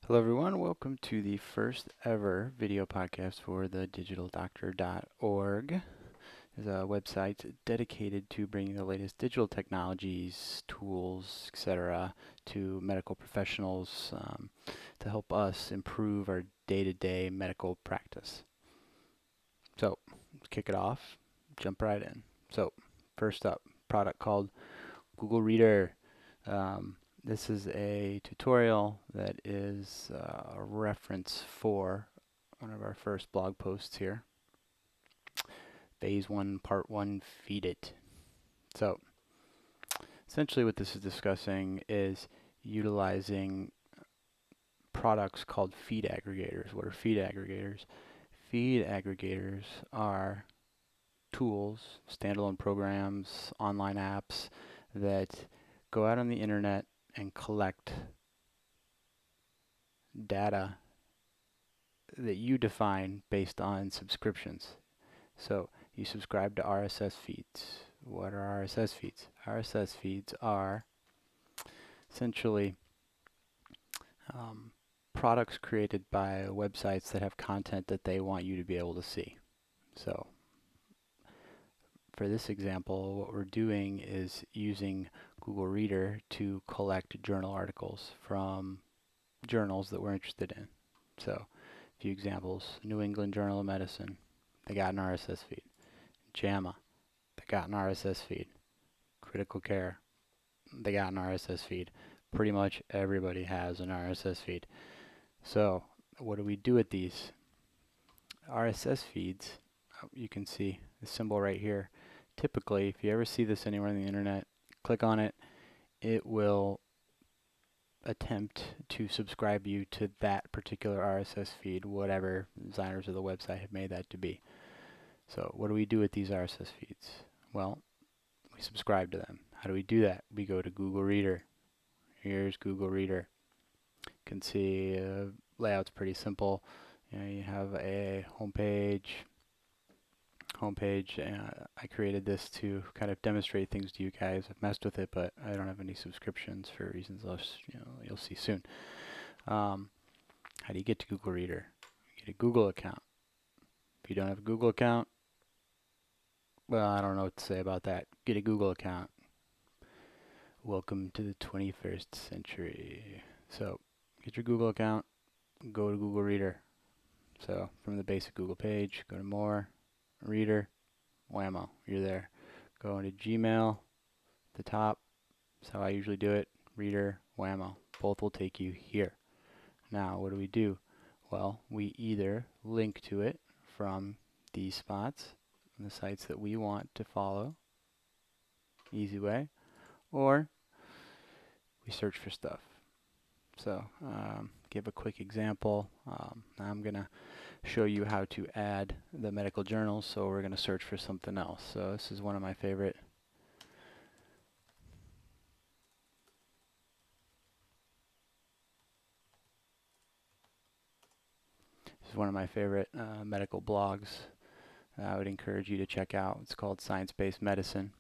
Hello everyone, welcome to the first ever video podcast for the digitaldoctor.org. It's a website dedicated to bringing the latest digital technologies, tools, etc. to medical professionals to help us improve our day-to-day medical practice. So, let's kick it off, jump right in. So, first up, product called Google Reader. This is a tutorial that is a reference for one of our first blog posts here. Phase 1, Part 1, Feed It. So, essentially what this is discussing is utilizing products called feed aggregators. What are feed aggregators? Feed aggregators are tools, standalone programs, online apps that go out on the internet and collect data that you define based on subscriptions. So you subscribe to RSS feeds. What are RSS feeds? RSS feeds are essentially products created by websites that have content that they want you to be able to see. So for this example, what we're doing is using Google Reader to collect journal articles from journals that we're interested in. So a few examples: New England Journal of Medicine, they got an RSS feed. JAMA, they got an RSS feed. Critical Care, they got an RSS feed. Pretty much everybody has an RSS feed. So what do we do with these RSS feeds? You can see the symbol right here. Typically, if you ever see this anywhere on the internet, click on it, it will attempt to subscribe you to that particular RSS feed, whatever designers of the website have made that to be. So what do we do with these RSS feeds? Well, we subscribe to them. How do we do that? We go to Google Reader. Here's Google Reader. You can see layout's pretty simple. You have a homepage. I created this to kind of demonstrate things to you guys. I've messed with it, but I don't have any subscriptions for reasons you'll see soon. How do you get to Google Reader? You get a Google account. If you don't have a Google account, well, I don't know what to say about that. Get a Google account. Welcome to the 21st century. So, get your Google account, go to Google Reader. So, from the basic Google page, go to More, Reader, whammo, you're there. Go into Gmail, the top, that's how I usually do it. Reader, whammo, both will take you here. Now, what do? Well, we either link to it from these spots, the sites that we want to follow, easy way, or we search for stuff. So give a quick example. I'm going to show you how to add the medical journals, so we're going to search for something else. So this is one of my favorite. This is one of my favorite medical blogs. I would encourage you to check out. It's called Science-Based Medicine.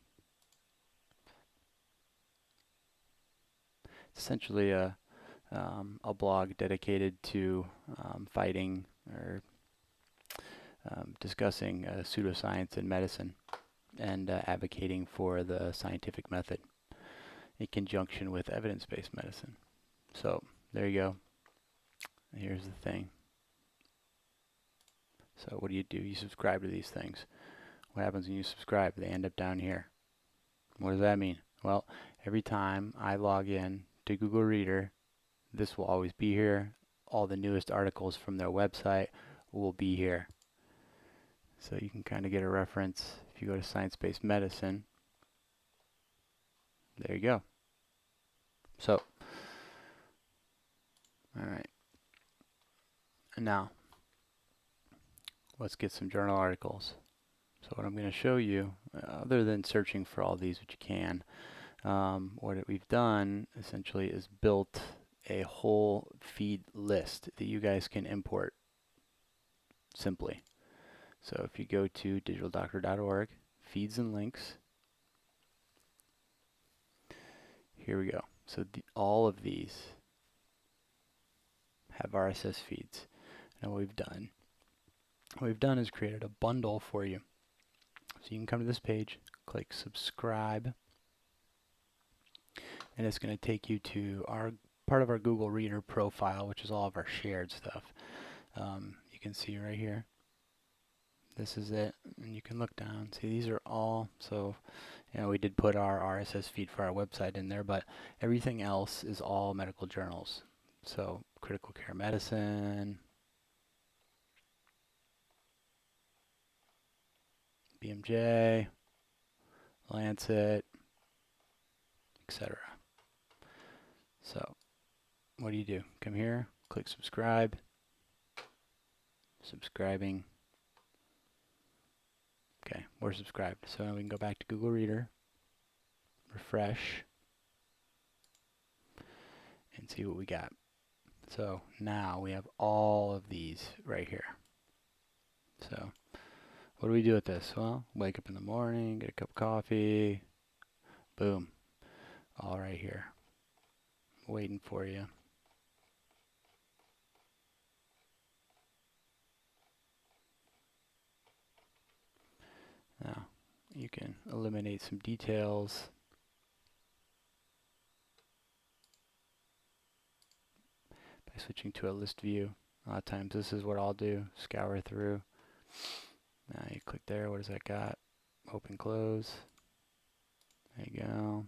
It's essentially a blog dedicated to fighting or discussing pseudoscience in medicine and advocating for the scientific method in conjunction with evidence-based medicine. So there you go. Here's the thing. So what do? You subscribe to these things. What happens when you subscribe? They end up down here. What does that mean? Well, every time I log in to Google Reader, this will always be here. All the newest articles from their website will be here. So you can kind of get a reference. If you go to Science-Based Medicine, there you go. So, all right. And now, let's get some journal articles. So what I'm going to show you, other than searching for all these, which you can, what we've done essentially is built a whole feed list that you guys can import simply. So if you go to digitaldoctor.org, feeds and links, here we go. So all of these have RSS feeds. And what we've done is created a bundle for you. So you can come to this page, click subscribe, and it's going to take you to our part of our Google Reader profile, which is all of our shared stuff. You can see right here. This is it, and you can look down. See, these are all, so we did put our RSS feed for our website in there, but everything else is all medical journals. So critical care medicine, BMJ, Lancet, etc. So what do? Come here, click subscribe, subscribing. Okay, we're subscribed. So now we can go back to Google Reader, refresh, and see what we got. So now we have all of these right here. So what do we do with this? Well, wake up in the morning, get a cup of coffee, boom, all right here, waiting for you. Now you can eliminate some details. By switching to a list view. A lot of times this is what I'll do, scour through. Now you click there, what does that got? Open, close. There you go.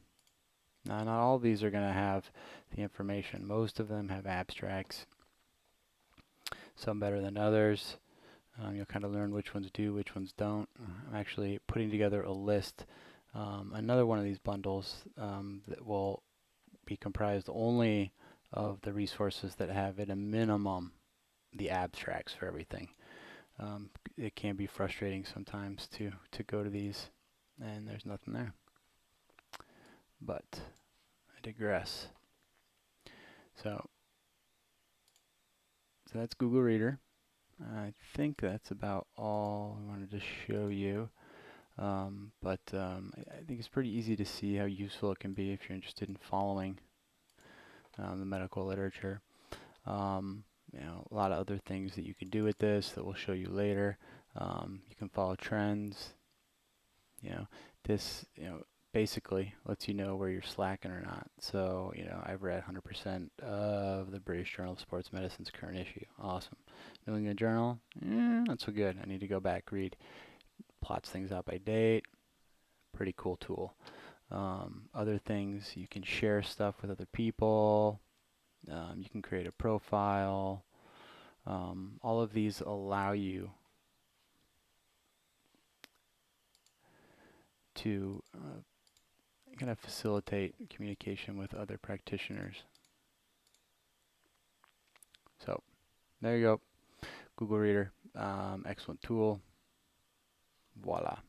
Now not all of these are going to have the information. Most of them have abstracts. Some better than others. You'll kind of learn which ones do, which ones don't. I'm actually putting together a list. Another one of these bundles that will be comprised only of the resources that have at a minimum the abstracts for everything. It can be frustrating sometimes to go to these and there's nothing there. But I digress. So that's Google Reader. I think that's about all I wanted to show you. I think it's pretty easy to see how useful it can be if you're interested in following the medical literature. A lot of other things that you can do with this that we'll show you later. You can follow trends. This basically lets you know where you're slacking or not. So I've read 100% of the British Journal of Sports Medicine's current issue. Awesome. New England Journal, not so good. I need to go back, read. Plots things out by date. Pretty cool tool. Other things, you can share stuff with other people. You can create a profile. All of these allow you to kind of facilitate communication with other practitioners. So there you go. Google Reader, excellent tool. Voila.